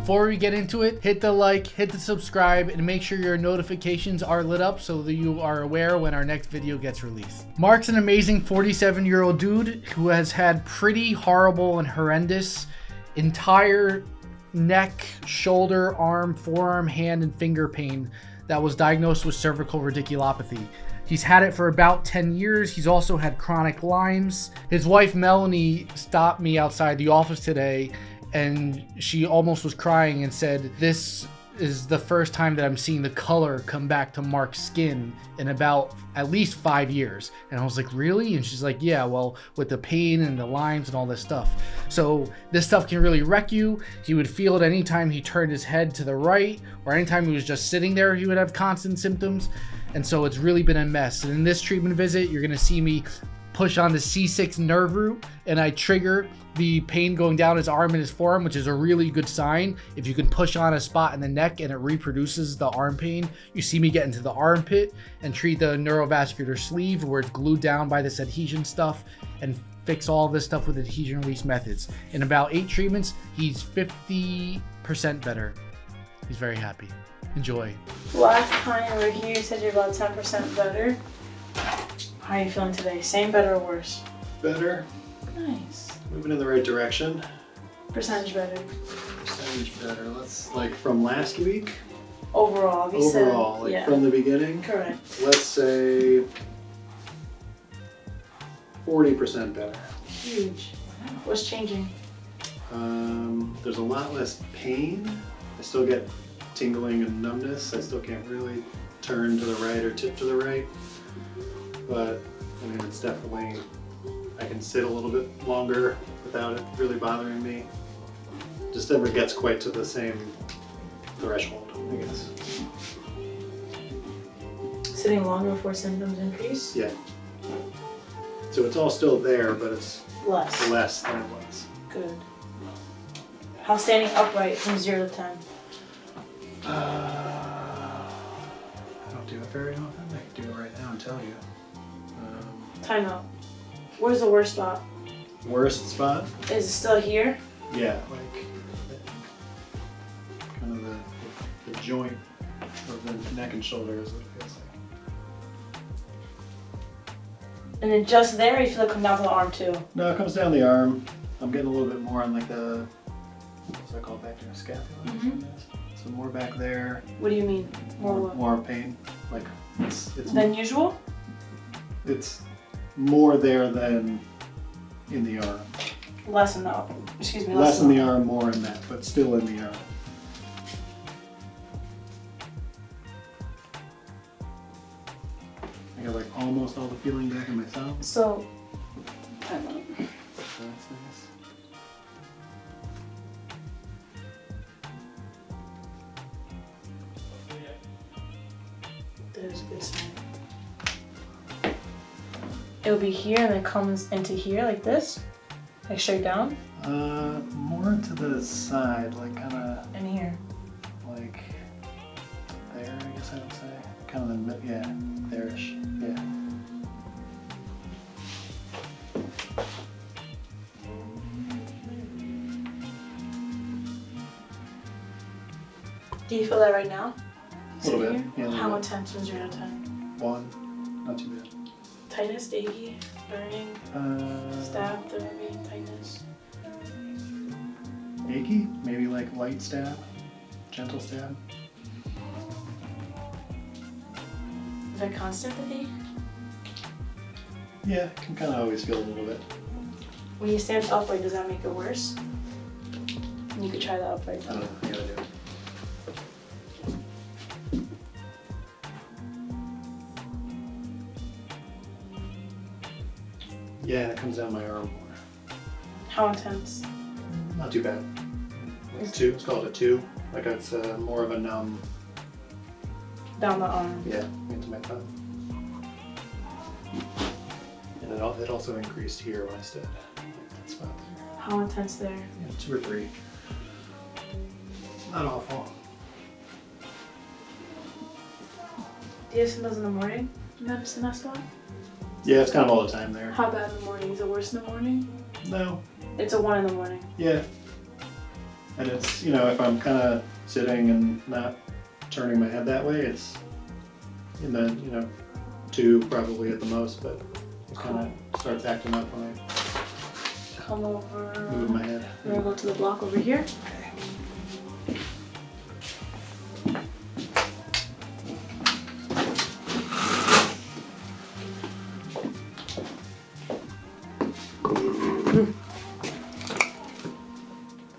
Before we get into it, hit the like, hit the subscribe, and make sure your notifications are lit up so that you are aware when our next video gets released. Mark's an amazing 47-year-old dude who has had pretty horrible and horrendous entire neck, shoulder, arm, forearm, hand, and finger pain that was diagnosed with cervical radiculopathy. He's had it for about 10 years. He's also had chronic Lyme's. His wife, Melanie, stopped me outside the office today, and she almost was crying and said, "This is the first time that I'm seeing the color come back to Mark's skin in about at least 5 years." And I was like, "Really?" And she's like, "Yeah, well, with the pain and the Lyme's and all this stuff." So this stuff can really wreck you. He would feel it anytime he turned his head to the right, or anytime he was just sitting there, he would have constant symptoms. And so it's really been a mess. And in this treatment visit, you're gonna see me push on the C6 nerve root, and I trigger the pain going down his arm and his forearm, which is a really good sign. If you can push on a spot in the neck and it reproduces the arm pain, you see me get into the armpit and treat the neurovascular sleeve where it's glued down by this adhesion stuff, and fix all this stuff with adhesion release methods. In about 8 treatments, he's 50% better. He's very happy. Enjoy. Last time we were here, you said you're about 10% better. How are you feeling today? Same, better, or worse? Better. Nice. Moving in the right direction. Percentage better. Percentage better. Let's, like, from last week? Overall, you said. Overall, like yeah. from the beginning? Correct. Let's say 40% better. Huge. What's changing? There's a lot less pain. I still get tingling and numbness. I still can't really turn to the right or tip to the right. But, I mean, it's definitely, I can sit a little bit longer without it really bothering me. Just never gets quite to the same threshold, I guess. Sitting longer before symptoms increase? Yeah. So it's all still there, but it's Less. less than it was. Good. How's standing upright from 0 to 10? I don't do it very often. I can do it right now and tell you. Time out. Where's the worst spot? Worst spot? Is it still here? Yeah, like kind of the joint of the neck and shoulder is what it feels like. And then just there, you feel it come down to the arm too? No, it comes down the arm. I'm getting a little bit more on like the, what's that called back there? Scapula? So more back there. What do you mean? More pain. Like it's Than usual? It's more there than in the arm. Less in the arm. Excuse me. Less in the arm, more in that, but still in the arm. I got like almost all the feeling back in my thumb. So, time out. So that's nice. That is a good sign. It'll be here and it comes into here like this? Like straight down? More to the side, like kind of And here. like there, I guess I would say. Kind of the mid, yeah, there-ish, yeah. Do you feel that right now? A little bit, Here? yeah, a little How bit. intense from 0 to 10? 1, not too bad. Tightness, achy, burning, stab, therapy, tightness. Achy, maybe like light stab, gentle stab. Is that constant, the ache? Yeah, can kind of always feel a little bit. When you stand upright, does that make it worse? You could try that upright. I don't know, I gotta do it. Yeah, it comes down my arm more. How intense? Not too bad. It's 2, it's called a 2. Like it's more of a numb, Down the arm. yeah, into my thumb. And it also increased here when I stood. Like that spot there. How intense there? Yeah, 2 or 3. Not awful. Do you have symptoms in the morning? Medicine that spot? Yeah, it's kind of all the time there. How bad in the morning? Is it worse in the morning? No. It's a 1 in the morning. Yeah. And it's, you know, if I'm kind of sitting and not turning my head that way, it's in the, you know, 2 probably at the most, but it kind of starts acting up when I Come over. move my head. We're gonna go to the block over here.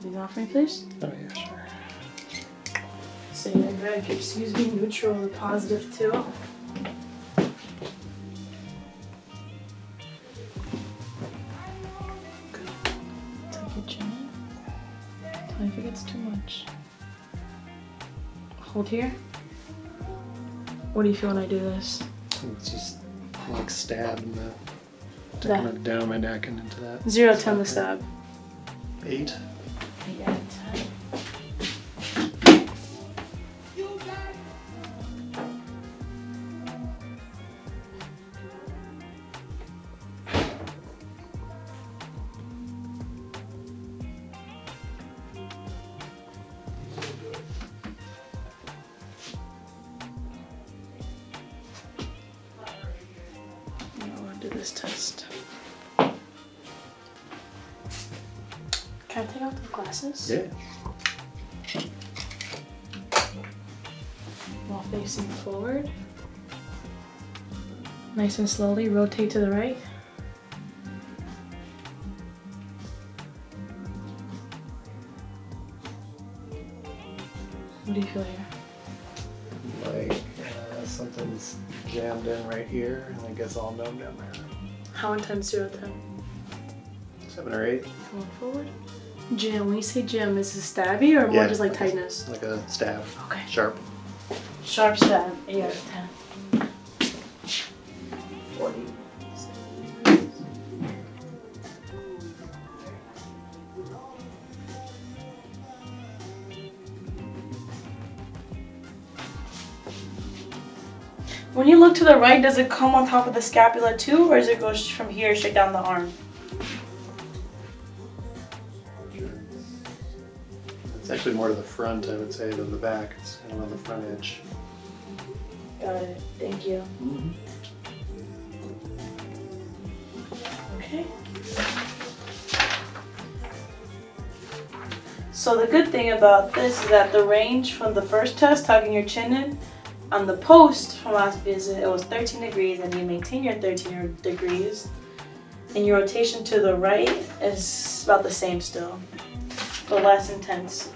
These off me, please. Oh yeah, sure. Stay in there, if you excuse me, neutral or positive too. Good. Tuck your chin in. Tell me if it gets too much. Hold here. What do you feel when I do this? It's just like stab in the That. kind of down my neck and into that. 0 to 10 the stab. 8. 8 out of 10. Do this test. Can I take out the glasses? Yeah. While facing forward. Nice and slowly rotate to the right. What do you feel here? Like something's jammed in right here and it gets all numb down there. How intense 0 to 10? 7 or 8. Going forward. Jam, when you say jam, is it stabby or more just like tightness? Like a stab. Okay. Sharp. Sharp stab, 8 out of 10. 40. When you look to the right, does it come on top of the scapula too, or does it go from here straight down the arm? It's actually more to the front, I would say, than the back. It's kind of on the front edge. Got it. Thank you. Mm-hmm. Okay. So the good thing about this is that the range from the first test, tucking your chin in, on the post from last visit, it was 13 degrees, and you maintain your 13 degrees. And your rotation to the right is about the same still, but less intense.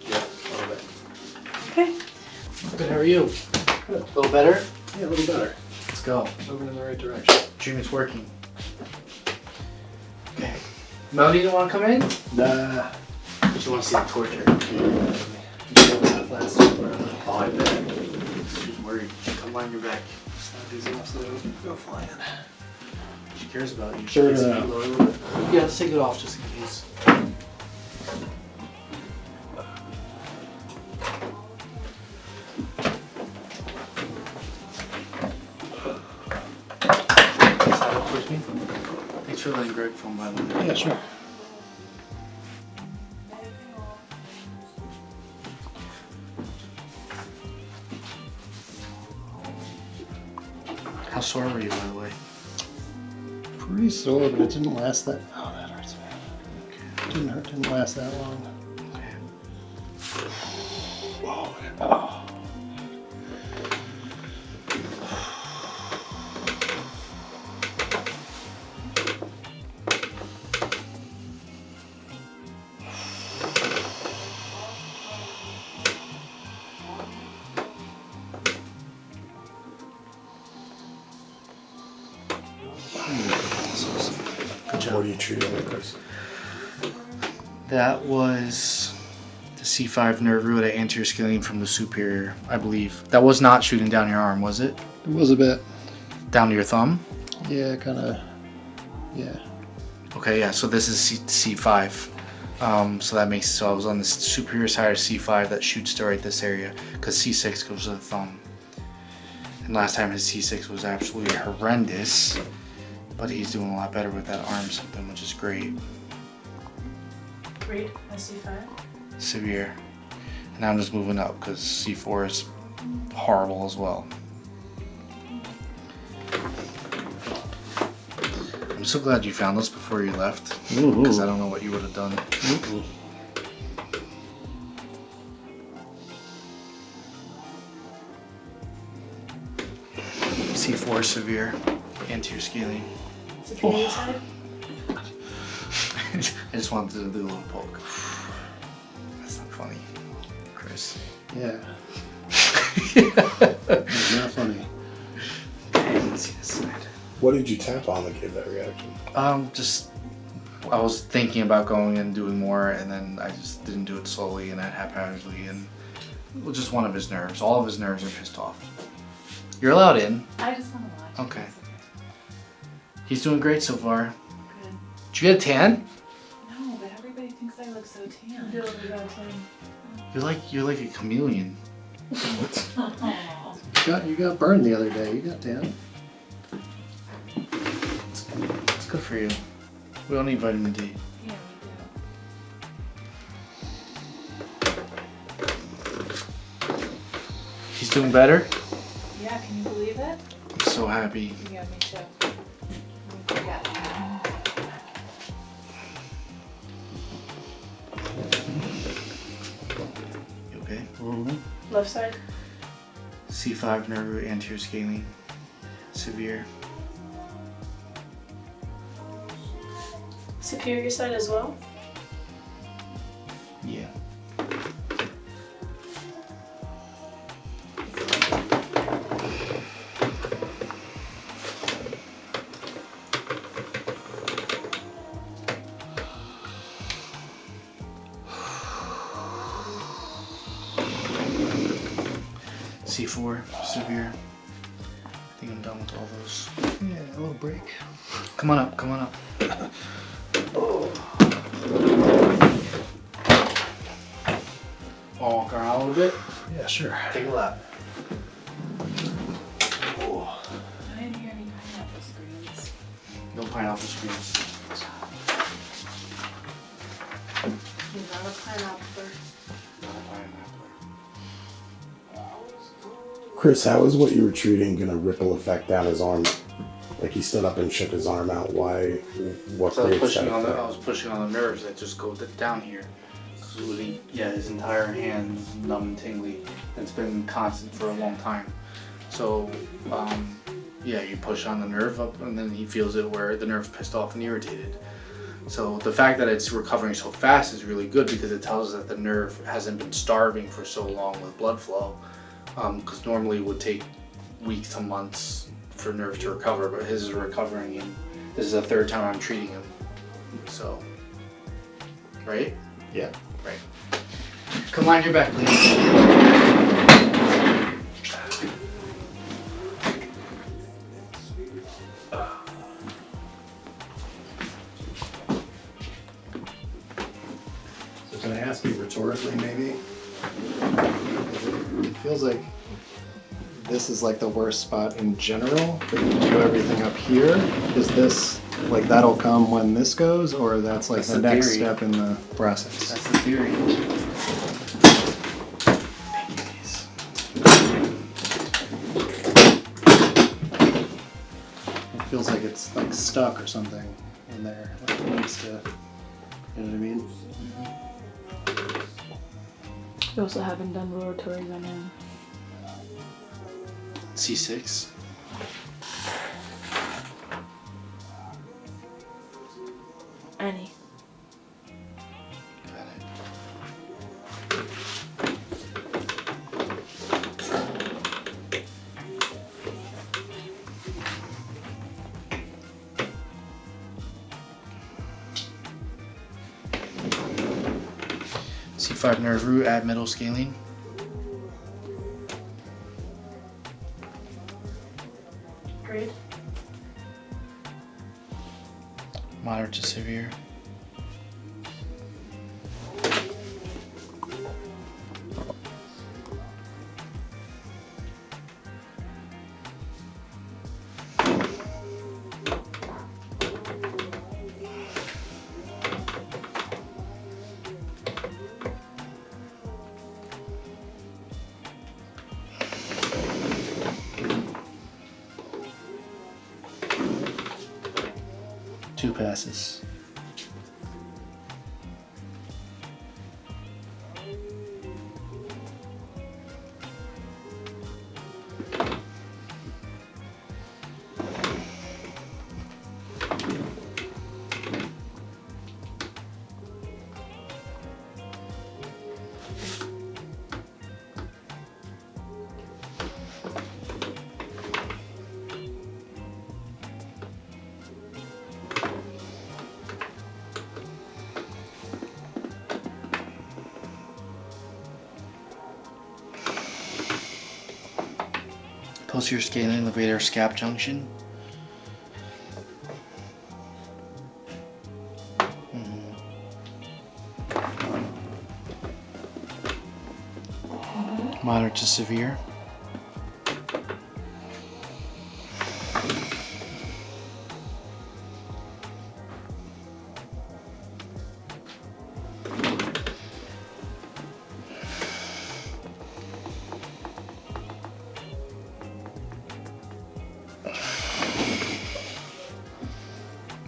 Yeah, a little bit. Okay. Good, how are you? Good. A little better? Yeah, a little better. Let's go. Moving in the right direction. Treatment's working. Okay. Melanie, you want to come in? Nah. She wants to see the torture. Oh, I bet. She's worried. Come on your back. Snap these off so they don't go flying. She cares about you. Sure She do. cares about you. Yeah, let's take it off just in case. Side up towards me. Thanks for letting Greg film, by the way. Yeah, sure. How sore were you, by the way? Pretty sore, but it didn't last that. Oh, that hurts, man. It didn't hurt. Didn't last that long. Okay. Oh, man. Oh. Good job. What are you treating with this? That was the C5 nerve root at anterior scalene from the superior, I believe. That was not shooting down your arm, was it? It was a bit. Down to your thumb? Yeah, kind of. Yeah. Okay, yeah, so this is C5. So that makes, so I was on the superior side of C5 that shoots to right this area, because C6 goes to the thumb. And last time his C6 was absolutely horrendous, but he's doing a lot better with that arm symptom, which is great. Great, SC5. severe. And now I'm just moving up because C4 is horrible as well. I'm so glad you found this before you left, because I don't know what you would have done. C4 severe, anterior scaling. Superior side? I just wanted to do a little poke. That's not funny, Chris. Yeah. It's not funny. Okay, let's see this side. What did you tap on that gave that reaction? Just I was thinking about going and doing more, and then I just didn't do it slowly and haphazardly, and it was just one of his nerves. All of his nerves are pissed off. You're allowed in. I just want to watch. Okay. He's doing great so far. Good. Did you get a tan? No, but everybody thinks I look so tan. You're like a chameleon. You got burned the other day. You got tan. It's good for you. We don't need vitamin D. Yeah, we do. He's doing better. Yeah, can you believe it? I'm so happy. Yeah, me too. Yeah. You okay? Left side? C5 nerve root anterior scaling. Severe. Superior side as well? Yeah. C4, severe. I think I'm done with all those. Yeah, a little break. Come on up, come on up. Walk around a little bit. Yeah, sure. Take a lap. I didn't hear any pineapple screams. No pineapple screens. He's not a pineapple. Chris, how is what you were treating going to ripple effect down his arm? Like he stood up and shook his arm out. Why? What So I was creates that pushing on the effect? I was pushing on the nerves that just go down here. So his entire hand is numb and tingly. It's been constant for a long time. So yeah, you push on the nerve up, and then he feels it where the nerve's pissed off and irritated. So the fact that it's recovering so fast is really good, because it tells us that the nerve hasn't been starving for so long with blood flow. Because normally it would take weeks to months for nerves to recover, but his is recovering, and this is the third time I'm treating him. So, right? Yeah. Right. Come line your back, please. So can I ask you rhetorically, maybe? It feels like this is like the worst spot in general, but you do everything up here. Is this like that'll come when this goes, or that's like That's the the next theory. step in the process? That's the theory. It feels like it's like stuck or something in there. Like it needs to, you know what I mean? You also haven't done rotatories on him. C6. Any. Got it. C5 nerve root at middle scaling. Grade. Moderate to severe. 2 passes. Posterior scaling levator scap junction. Moderate to severe.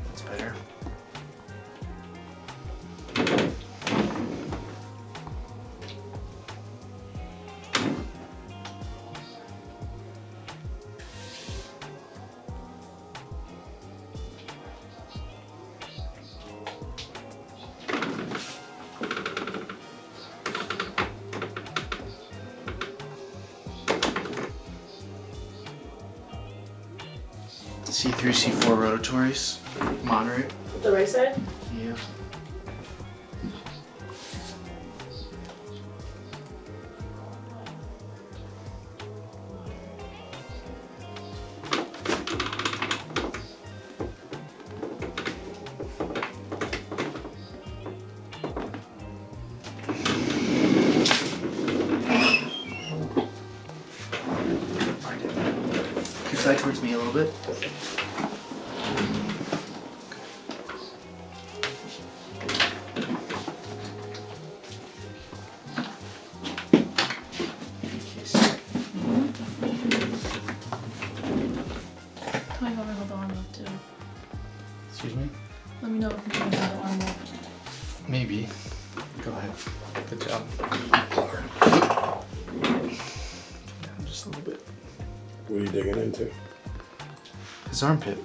That's better. C3, C4 rotatories, moderate. The right side? Yeah. Keep side towards me a little bit. Tell me if I hold the arm up too. Excuse me? Let me know if you can hold the arm up. Maybe. Go ahead. Good job. Down just a little bit. What are you digging into? His armpit.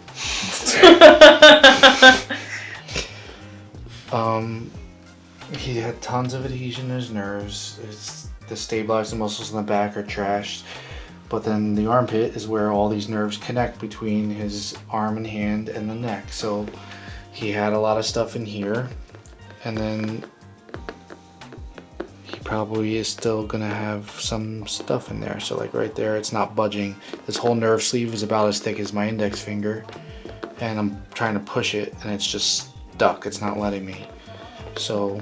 He had tons of adhesion in his nerves. The stabilizing muscles in the back are trashed. But then the armpit is where all these nerves connect between his arm and hand and the neck. So he had a lot of stuff in here. And then he probably is still gonna have some stuff in there. So like right there, it's not budging. This whole nerve sleeve is about as thick as my index finger. And I'm trying to push it and it's just stuck. It's not letting me. So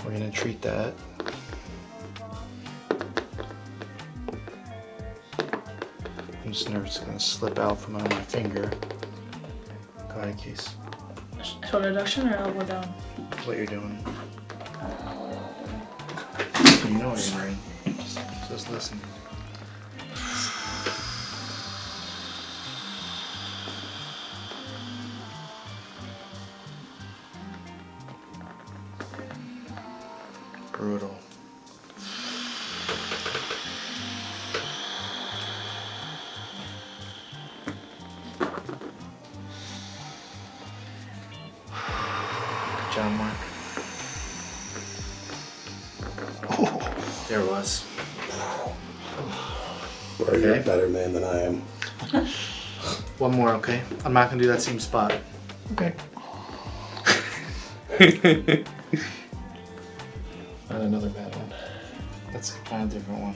we're gonna treat that. And this nerve's gonna slip out from under my finger. Go ahead, Case. Shoulder reduction or elbow down? What you're doing. You know what you're doing. Just listen. Brutal. Good job, Mark. There it was. Well, you're a Okay. better man than I am. One more, okay? I'm not gonna do that same spot. Okay. Find another bad one. Let's find a different one.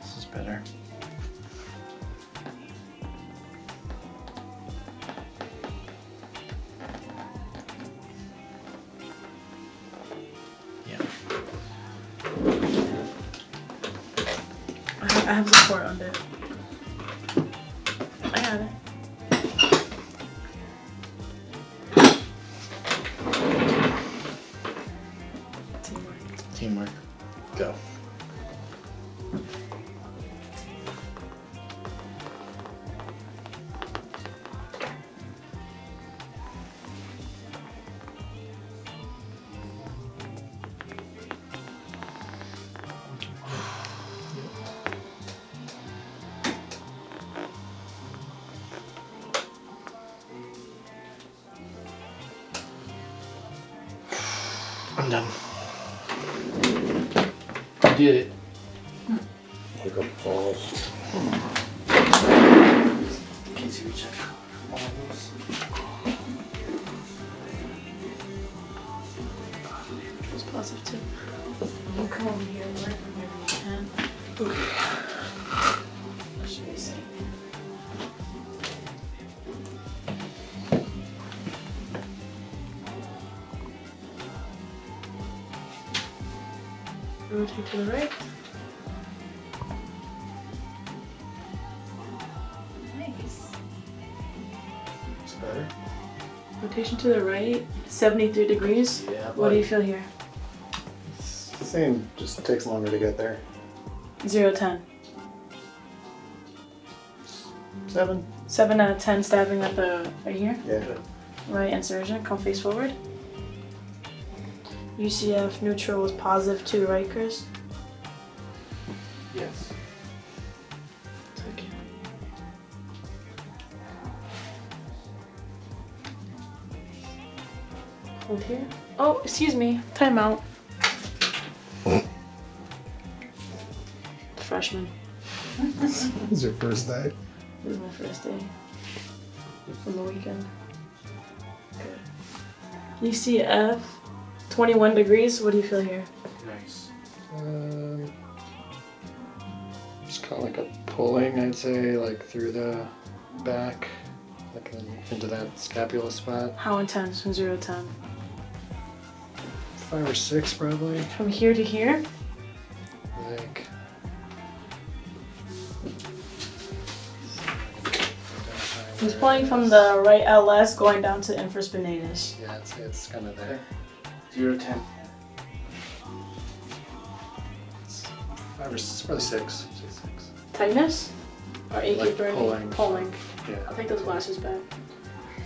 This is better. Yeah. I have support under. I got it. I'm done. I did it. Like a pause. Can you check all of those? It's positive too. You come over here and work whenever you can. What should we say? Rotate to the right. Nice. It's better. Rotation to the right, 73 degrees. Yeah. What do you feel here? It's the same, just takes longer to get there. 0 to 10. 7. 7 out of 10 stabbing at the right here. Yeah. Right insertion, come face forward. UCF neutral was positive 2, right, Chris? Yes. It's okay. Hold here. Oh, excuse me. Time out. Freshman. This is your first day. This is my first day from the weekend. UCF, 21 degrees. What do you feel here? Nice. It's kind of like a pulling, I'd say, like through the back, like into that scapula spot. How intense from 0 to 10? 5 or 6 probably. From here to here? Like. He's pulling from the right LS going down to infraspinatus. Yeah, I'd say it's kind of there. 0 to 10. It's 5 or 6, probably 6. Say 6. Tightness? Or achy Like burning? pulling. I'll Yeah. take those glasses back.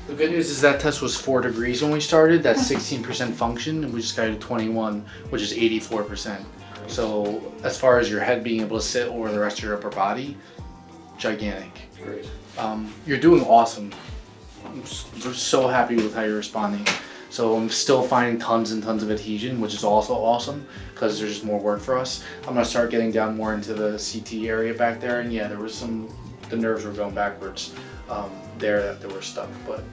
The good news is that test was 4 degrees when we started. That's 16% function, and we just got to 21, which is 84%. So as far as your head being able to sit over the rest of your upper body, gigantic. Great. You're doing awesome. I'm so happy with how you're responding. So I'm still finding tons and tons of adhesion, which is also awesome because there's just more work for us. I'm gonna start getting down more into the CT area back there, and yeah, there was the nerves were going backwards there that they were stuck, but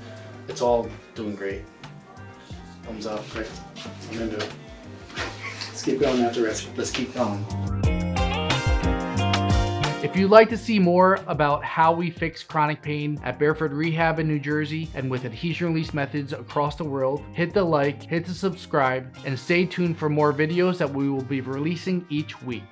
it's all doing great. Thumbs up. Great. I'm into it. Let's keep going after rest. Let's keep going. If you'd like to see more about how we fix chronic pain at Barefoot Rehab in New Jersey and with adhesion release methods across the world, hit the like, hit the subscribe, and stay tuned for more videos that we will be releasing each week.